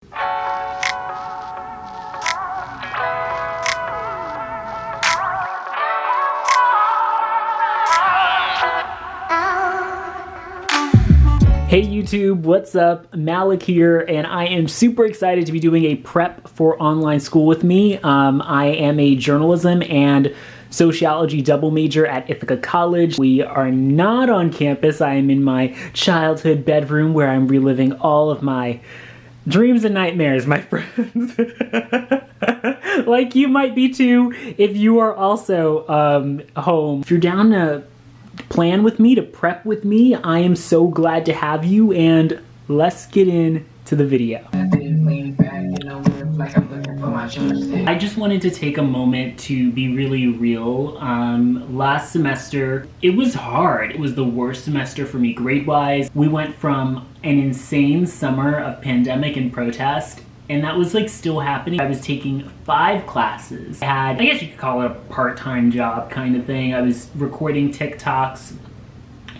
Hey YouTube, what's up? Malik here, and I am super excited to be doing a prep for online school with me. I am a journalism and sociology double major at Ithaca College. We are not on campus. I am in my childhood bedroom where I'm reliving all of my dreams and nightmares, my friends. Like you might be too if you are also home. If you're down to plan with me, to prep with me, I am so glad to have you, and let's get into the video. I just wanted to take a moment to be really real. Last semester, it was hard. It was the worst semester for me grade-wise. We went from an insane summer of pandemic and protest, and that was like still happening. I was taking 5 classes. I had, I guess you could call it a part-time job kind of thing. I was recording TikToks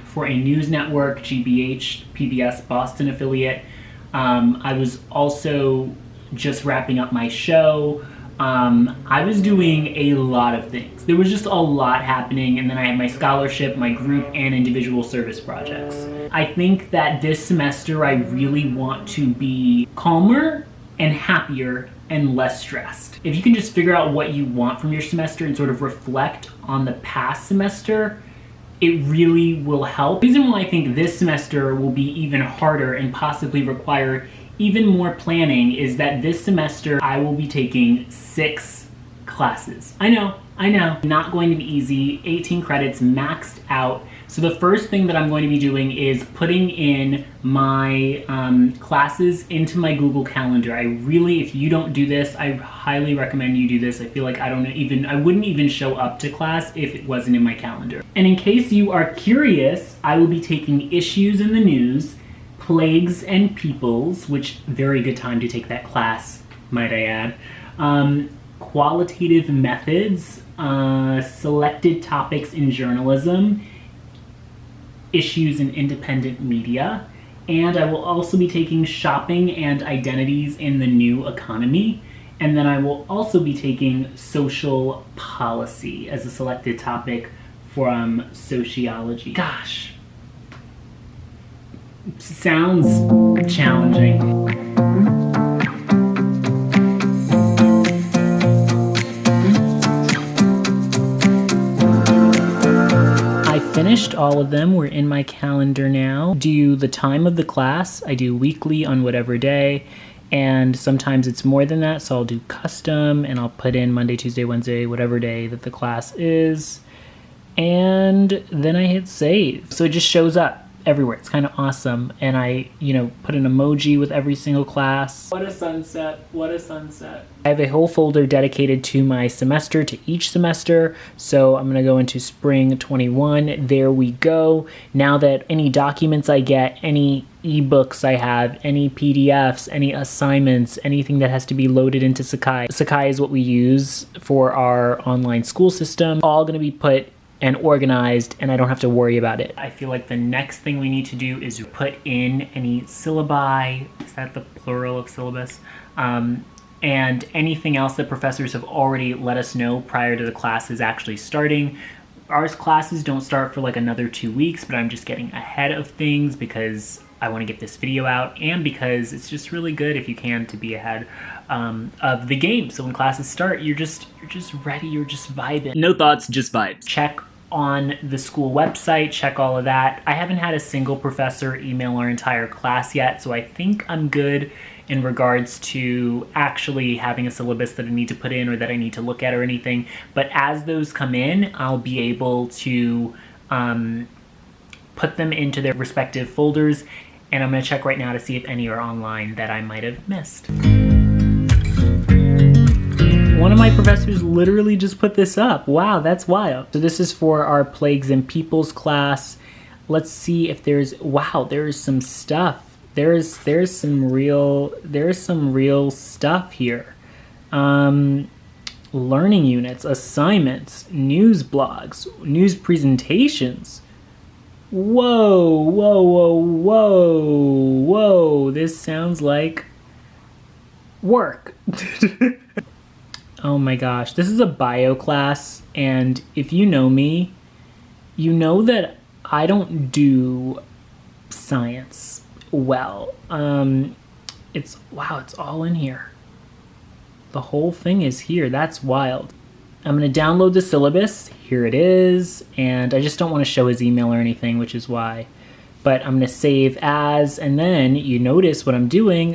for a news network, GBH, PBS Boston affiliate. I was also just wrapping up my show. I was doing a lot of things. There was just a lot happening, and then I had my scholarship, my group, and individual service projects. I think that this semester I really want to be calmer and happier and less stressed. If you can just figure out what you want from your semester and sort of reflect on the past semester, it really will help. The reason why I think this semester will be even harder and possibly require even more planning is that this semester I will be taking 6 classes. I know, not going to be easy. 18 credits maxed out. So the first thing that I'm going to be doing is putting in my classes into my Google Calendar. I really, if you don't do this, I highly recommend you do this. I feel like I wouldn't even show up to class if it wasn't in my calendar. And in case you are curious, I will be taking issues in the news, plagues and peoples, which very good time to take that class, might I add. Qualitative methods, selected topics in journalism, issues in independent media, and I will also be taking shopping and identities in the new economy, and then I will also be taking social policy as a selected topic from sociology. Gosh, sounds challenging. Finished all of them. We're in my calendar now. Do the time of the class. I do weekly on whatever day, and sometimes it's more than that, so I'll do custom and I'll put in Monday, Tuesday, Wednesday, whatever day that the class is, and then I hit save. So it just shows up everywhere. It's kind of awesome. And I, put an emoji with every single class. What a sunset, what a sunset. I have a whole folder dedicated to my semester, to each semester. So I'm gonna go into spring 21. There we go. Now that any documents I get, any ebooks I have, any PDFs, any assignments, anything that has to be loaded into Sakai. Sakai is what we use for our online school system. All gonna be put and organized, and I don't have to worry about it. I feel like the next thing we need to do is put in any syllabi, is that the plural of syllabus? And anything else that professors have already let us know prior to the classes actually starting. Our classes don't start for like another 2 weeks, but I'm just getting ahead of things because I want to get this video out, and because it's just really good if you can to be ahead of the game. So when classes start, you're just ready, you're just vibing. No thoughts, just vibes. Check on the school website, check all of that. I haven't had a single professor email our entire class yet, so I think I'm good in regards to actually having a syllabus that I need to put in or that I need to look at or anything. But as those come in, I'll be able to put them into their respective folders, and I'm gonna check right now to see if any are online that I might have missed. One of my professors literally just put this up. Wow, that's wild. So this is for our Plagues and Peoples class. Let's see if there's, wow, there's some stuff. There's some real stuff here. Learning units, assignments, news blogs, news presentations. Whoa, whoa, whoa, whoa, whoa. This sounds like work. Oh my gosh, this is a bio class, and if you know me, you know that I don't do science well. Wow, it's all in here. The whole thing is here. That's wild. I'm gonna download the syllabus. Here it is, and I just don't want to show his email or anything, which is why. But I'm gonna save as, and then you notice what I'm doing.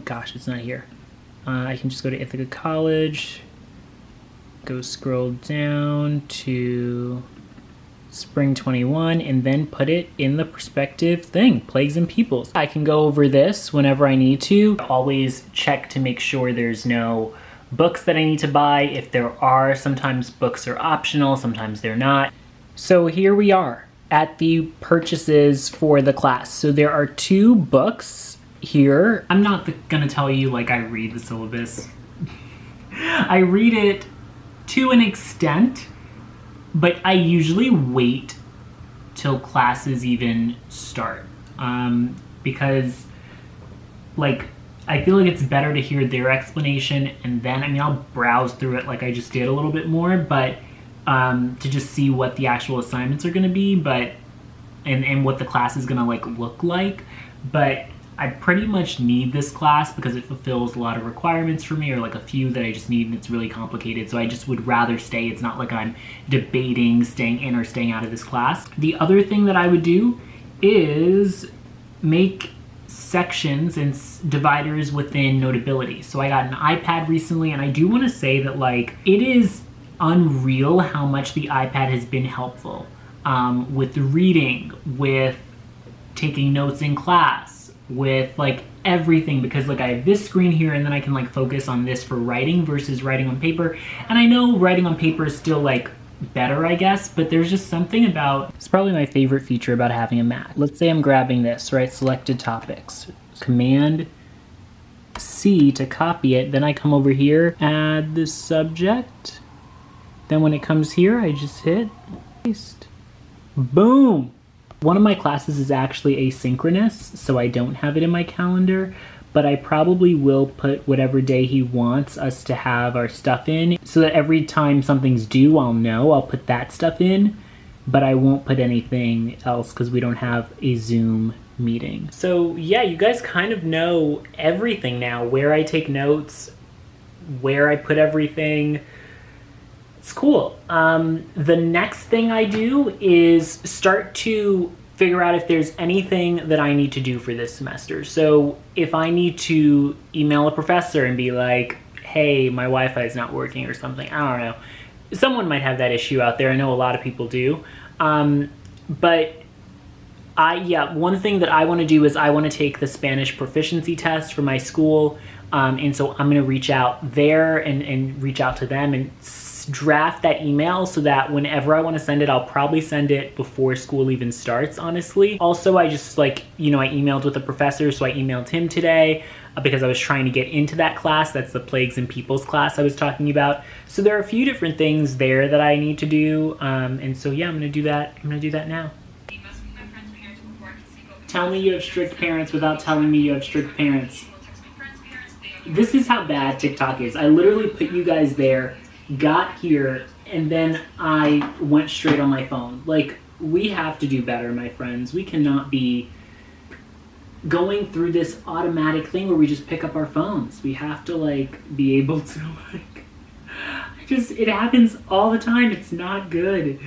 Gosh, it's not here. I can just go to Ithaca College, go scroll down to Spring 21, and then put it in the perspective thing, Plagues and Peoples. I can go over this whenever I need to. Always check to make sure there's no books that I need to buy. If there are, sometimes books are optional, sometimes they're not. So here we are at the purchases for the class. So there are 2 books here. I'm not gonna tell you like I read the syllabus. I read it to an extent, but I usually wait till classes even start because like I feel like it's better to hear their explanation, and then I'll browse through it like I just did a little bit more, but to just see what the actual assignments are going to be, but and what the class is going to like look like. But I pretty much need this class because it fulfills a lot of requirements for me, or like a few that I just need, and it's really complicated, so I just would rather stay. It's not like I'm debating staying in or staying out of this class. The other thing that I would do is make sections and dividers within Notability. So I got an iPad recently, and I do want to say that like it is unreal how much the iPad has been helpful with reading, with taking notes in class, with like everything, because like I have this screen here, and then I can like focus on this for writing versus writing on paper. And I know writing on paper is still like better, I guess, but there's just something about, it's probably my favorite feature about having a Mac. Let's say I'm grabbing this, right? Selected topics, Command C to copy it. Then I come over here, add the subject. Then when it comes here, I just hit paste. Boom! One of my classes is actually asynchronous, so I don't have it in my calendar, but I probably will put whatever day he wants us to have our stuff in, so that every time something's due, I'll know. I'll put that stuff in, but I won't put anything else because we don't have a Zoom meeting. So yeah, you guys kind of know everything now, where I take notes, where I put everything. It's cool. The next thing I do is start to figure out if there's anything that I need to do for this semester. So if I need to email a professor and be like, hey, my Wi-Fi is not working or something, I don't know. Someone might have that issue out there. I know a lot of people do. But one thing that I want to do is I want to take the Spanish proficiency test for my school. And so I'm going to reach out there and reach out to them and draft that email so that whenever I want to send it, I'll probably send it before school even starts, honestly. Also, I just I emailed with a professor, so I emailed him today because I was trying to get into that class. That's the Plagues and Peoples class I was talking about. So there are a few different things there that I need to do. And so yeah, I'm going to do that. I'm going to do that now. Tell me you have strict parents without telling me you have strict parents. This is how bad TikTok is. I literally put you guys there, got here, and then I went straight on my phone. Like, we have to do better, my friends. We cannot be going through this automatic thing where we just pick up our phones. We have to be able to it happens all the time. It's not good.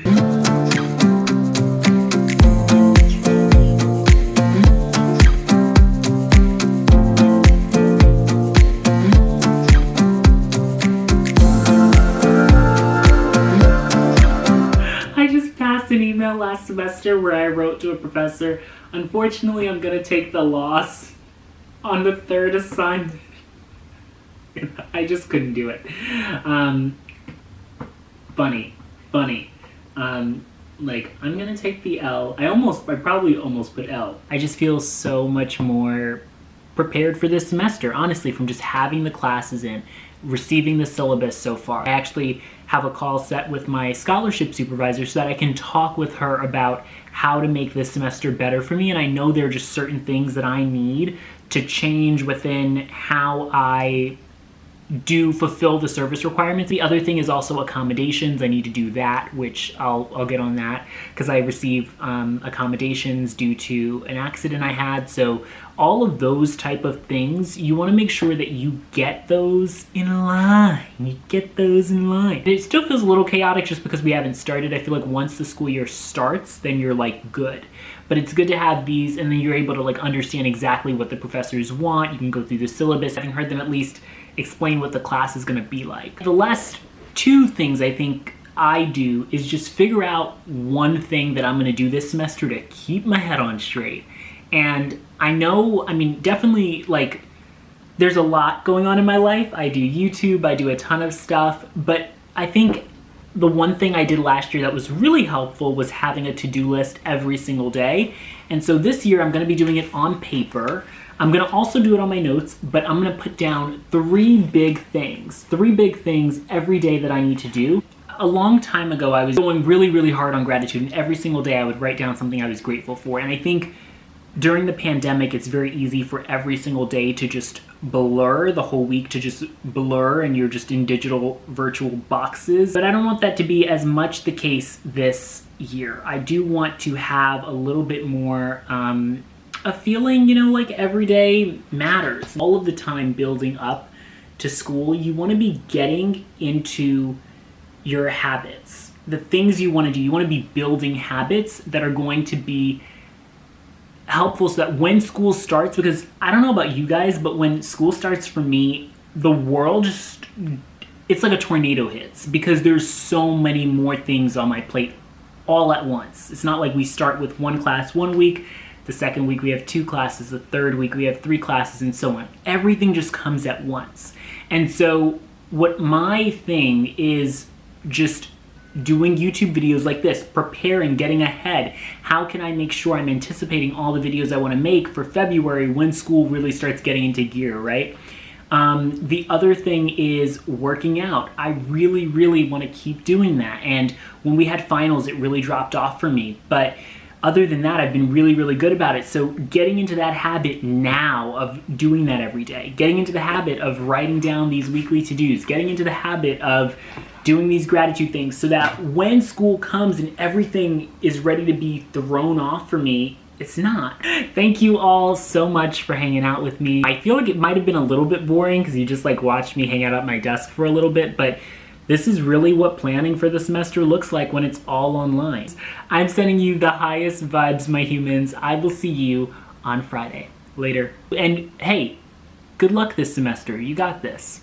An email last semester where I wrote to a professor, unfortunately I'm gonna take the loss on the 3rd assignment. I just couldn't do it. Funny. I'm gonna take the L. I probably almost put L. I just feel so much more prepared for this semester, honestly, from just having the classes in, receiving the syllabus so far. I actually have a call set with my scholarship supervisor so that I can talk with her about how to make this semester better for me, and I know there are just certain things that I need to change within how I do fulfill the service requirements. The other thing is also accommodations. I need to do that, which I'll get on that because I receive accommodations due to an accident I had. So all of those type of things, you want to make sure that you get those in line. You get those in line. It still feels a little chaotic just because we haven't started. I feel like once the school year starts, then you're like good. But it's good to have these, and then you're able to like understand exactly what the professors want. You can go through the syllabus, having heard them at least explain what the class is going to be like. The last two things I think I do is just figure out one thing that I'm going to do this semester to keep my head on straight. And I know, I mean, definitely like there's a lot going on in my life. I do YouTube, I do a ton of stuff, but I think the one thing I did last year that was really helpful was having a to-do list every single day. And so this year I'm going to be doing it on paper. I'm going to also do it on my notes, but I'm going to put down three big things every day that I need to do. A long time ago, I was going really, really hard on gratitude, and every single day I would write down something I was grateful for. And I think during the pandemic, it's very easy for every single day to just blur, the whole week to just blur, and you're just in digital virtual boxes. But I don't want that to be as much the case this year. I do want to have a little bit more a feeling, you know, like every day matters. All of the time building up to school, you want to be getting into your habits, the things you want to do. You want to be building habits that are going to be helpful so that when school starts, because I don't know about you guys, but when school starts for me, the world just, it's like a tornado hits because there's so many more things on my plate all at once. It's not like we start with one class one week, the second week we have two classes, the third week we have three classes, and so on. Everything just comes at once. And so what my thing is just doing YouTube videos like this, preparing, getting ahead. How can I make sure I'm anticipating all the videos I want to make for February when school really starts getting into gear, right? The other thing is working out. I really, really want to keep doing that. And when we had finals, it really dropped off for me. But other than that, I've been really, really good about it. So getting into that habit now of doing that every day, getting into the habit of writing down these weekly to-dos, getting into the habit of doing these gratitude things so that when school comes and everything is ready to be thrown off for me, it's not. Thank you all so much for hanging out with me. I feel like it might have been a little bit boring because you just like watched me hang out at my desk for a little bit, but this is really what planning for the semester looks like when it's all online. I'm sending you the highest vibes, my humans. I will see you on Friday. Later. And hey, good luck this semester. You got this.